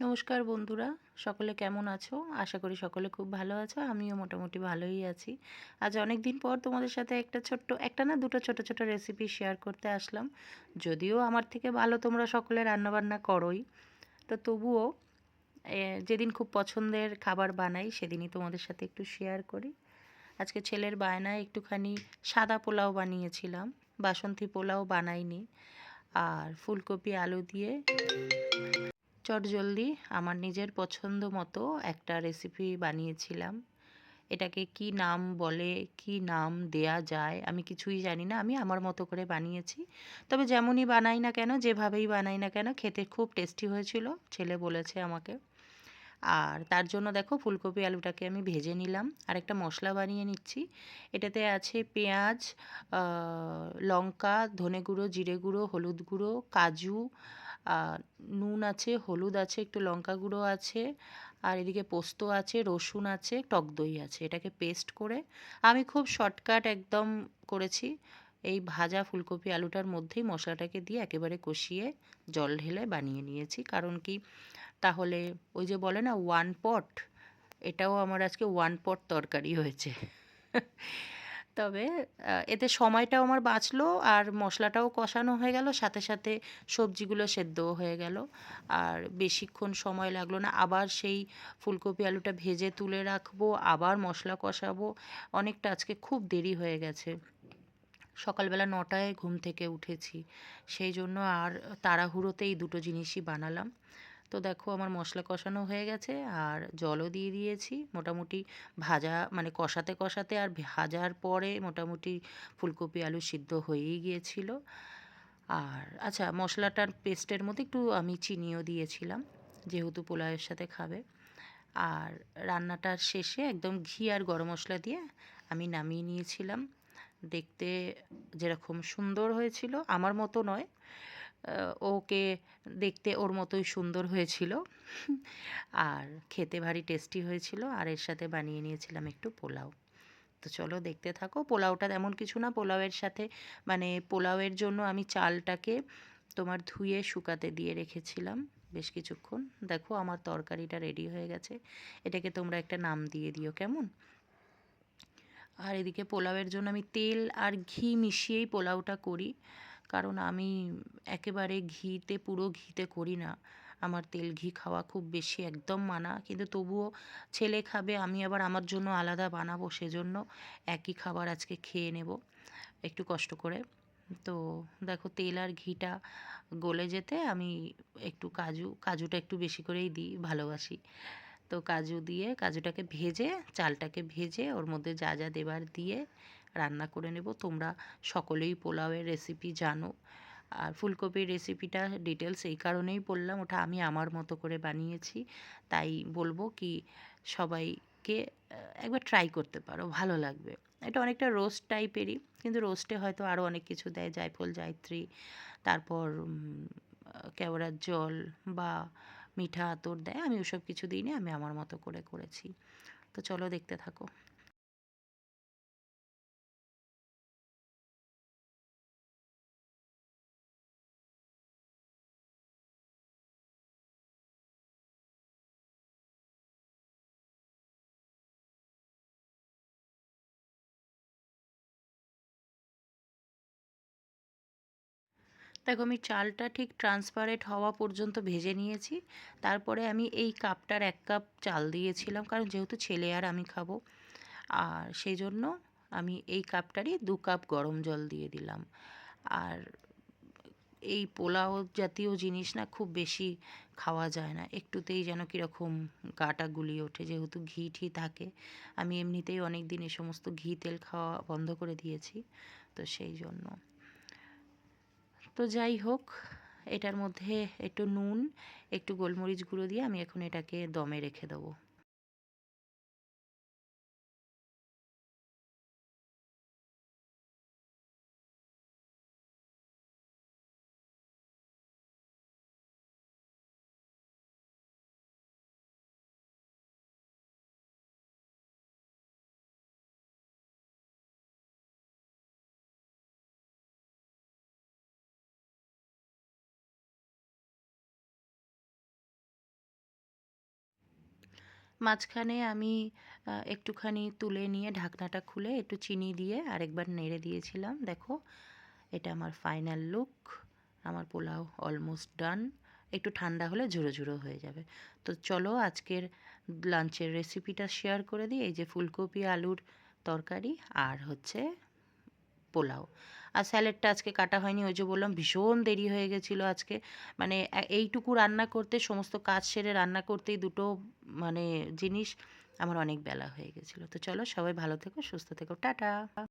নমস্কার বন্ধুরা, সকলে কেমন আছো? আশা করি সকলে খুব ভালো আছো। আমিও মোটামুটি ভালোই আছি। আজ অনেক দিন পর তোমাদের সাথে একটা না দুটো ছোট ছোট রেসিপি শেয়ার করতে আসলাম। যদিও আমার থেকে ভালো তোমরা সকলে রান্নাবান্না করোই, তো তবুও যেদিন খুব পছন্দের খাবার বানাই সেদিনই তোমাদের সাথে একটু শেয়ার করি। আজকে ছেলের বায়নায় একটুখানি সাদা পোলাও বানিয়েছিলাম, বাসন্তী পোলাও বানাইনি। আর ফুলকপি আলু দিয়ে চটজলদি আমার নিজের পছন্দ মতো একটা রেসিপি বানিয়েছিলাম। এটাকে কি নাম বলে, কি নাম দেয়া যায় আমি কিছুই জানি না। আমি আমার মতো করে বানিয়েছি। তবে যেমনই বানাই না কেন, যেভাবেই বানাই না কেন, খেতে খুব টেস্টি হয়েছিল, ছেলে বলেছে আমাকে। আর তার জন্য দেখো ফুলকপি আলুটাকে আমি ভেজে নিলাম আর একটা মশলা বানিয়ে নিচ্ছি। এটাতে আছে পেঁয়াজ, লঙ্কা, ধনে গুঁড়ো, জিরে গুঁড়ো, হলুদ গুঁড়ো, কাজু, নুন আছে, হলুদ আছে, একটু লঙ্কা গুঁড়ো আছে, আর এদিকে পোস্ত আছে, রসুন আছে, টক দই আছে। এটাকে পেস্ট করে আমি খুব শর্টকাট একদম করেছি। এই ভাজা ফুলকপি আলুটার মধ্যেই মশলাটাকে দিয়ে একেবারে কষিয়ে জল ঢেলে বানিয়ে নিয়েছি। কারণ কি, তাহলে ওই যে বলে না ওয়ান পট, এটাও আমার আজকে ওয়ান পট তরকারি হয়েছে। তবে এতে সময়টাও আমার বাঁচলো আর মশলাটাও কষানো হয়ে গেল, সাথে সাথে সবজিগুলো সেদ্ধও হয়ে গেল। আর বেশিক্ষণ সময় লাগলো না। আবার সেই ফুলকপি আলুটা ভেজে তুলে রাখবো, আবার মশলা কষাবো। অনেকটা আজকে খুব দেরি হয়ে গেছে। সকালবেলা 9টায় ঘুম থেকে উঠেছি, সেই জন্য আর তাড়াহুড়োতে এই দুটো জিনিসই বানালাম। তো দেখো আমার মশলা কষানো হয়ে গেছে আর জলও দিয়ে দিয়েছি। মোটামুটি ভাজা মানে কষাতে কষাতে আর ভাজার পরে মোটামুটি ফুলকপি আলু সিদ্ধ হয়েই গিয়েছিল। আর আচ্ছা, মশলাটার পেস্টের মধ্যে একটু আমি চিনিও দিয়েছিলাম, যেহেতু পোলাওয়ের সাথে খাবে। আর রান্নাটার শেষে একদম ঘি আর গরম মশলা দিয়ে আমি নামিয়ে নিয়েছিলাম। দেখতে যেরকম সুন্দর হয়েছিল, আমার মতো নয়, ওকে দেখতে ওর মতোই সুন্দর হয়েছিল। আর খেতে ভারী টেস্টি হয়েছিল। আর এর সাথে বানিয়ে নিয়েছিলাম একটু পোলাও। তো চলো দেখতে থাকো। পোলাওটা এমন কিছু না, পোলাওয়ের সাথে মানে পোলাওয়ের জন্য আমি চালটাকে তোমার ধুয়ে শুকাতে দিয়ে রেখেছিলাম বেশ কিছুক্ষণ। দেখো আমার তরকারিটা রেডি হয়ে গেছে। এটাকে তোমরা একটা নাম দিয়ে দিও কেমন। আর এদিকে পোলাওয়ের জন্য আমি তেল আর ঘি মিশিয়েই পোলাওটা করি, কারণ আমি একেবারে ঘিতে, পুরো ঘিতে করি না। আমার তেল ঘি খাওয়া খুব বেশি একদম মানা, কিন্তু তবুও ছেলে খাবে, আমি আবার আমার জন্য আলাদা বানাবো, সেজন্য একই খাবার আজকে খেয়ে নেব একটু কষ্ট করে। তো দেখো তেল আর ঘিটা গলে যেতে আমি একটু কাজুটা একটু বেশি করেই দিই, ভালোবাসি। তো কাজু দিয়ে কাজুটাকে ভেজে, চালটাকে ভেজে ওর মধ্যে যা যা দেবার দিয়ে রান্না করে নেব। তোমরা সকলেই পোলাওয়ের রেসিপি জানো। আর ফুলকপির রেসিপিটা ডিটেলস এই কারণেই বললাম, ওটা আমি আমার মতো করে বানিয়েছি। তাই বলবো কি, সবাইকে একবার ট্রাই করতে পারো, ভালো লাগবে। এটা অনেকটা রোস্ট টাইপেরই, কিন্তু রোস্টে হয়তো আরও অনেক কিছু দেয়, জায়ফল, জায়ত্রী, তারপর কেওড়ার জল বা মিঠা আতর দেয়। আমি ওসব কিছু দিইনি, আমি আমার মতো করে করেছি। তো চলো দেখতে থাকো। দেখো আমি চালটা ঠিক ট্রান্সপারেন্ট হওয়া পর্যন্ত ভেজে নিয়েছি। তারপরে আমি এই কাপটার 1 কাপ চাল দিয়েছিলাম, কারণ যেহেতু ছেলে আর আমি খাবো। আর সেই জন্য আমি এই কাপটারই 2 কাপ গরম জল দিয়ে দিলাম। আর এই পোলাও জাতীয় জিনিস না খুব বেশি খাওয়া যায় না, একটুতেই যেন কীরকম গাটা গুলিয়ে ওঠে, যেহেতু ঘি ঠি থাকে। আমি এমনিতেই অনেক দিন এই সমস্ত ঘি তেল খাওয়া বন্ধ করে দিয়েছি, তো সেই জন্য। তো যাই হোক, এটার মধ্যে একটু নুন, একটু গোলমরিচ গুঁড়ো দিয়ে আমি এখন এটাকে দমে রেখে দেবো। মাঝখানে আমি একটুখানি তুলে নিয়ে ঢাকনাটা খুলে একটু চিনি দিয়ে আরেকবার নেড়ে দিয়েছিলাম। দেখো, এটা আমার ফাইনাল লুক। আমার পোলাও অলমোস্ট ডান। একটু ঠান্ডা হলে ঝুরো ঝুরো হয়ে যাবে। তো চলো আজকের লাঞ্চের রেসিপিটা শেয়ার করে দিই। এই যে ফুলকপি আলুর তরকারি আর হচ্ছে পোলাও। আর স্যালাডটা আজকে কাটা হয়নি, ওই যে বললাম ভীষণ দেরি হয়ে গেছিলো আজকে। মানে এইটুকু রান্না করতে, সমস্ত কাজ সেরে রান্না করতেই দুটো মানে জিনিস আমার অনেক বেলা হয়ে গেছিলো। তো চলো সবাই ভালো থেকো, সুস্থ থেকো, টাটা।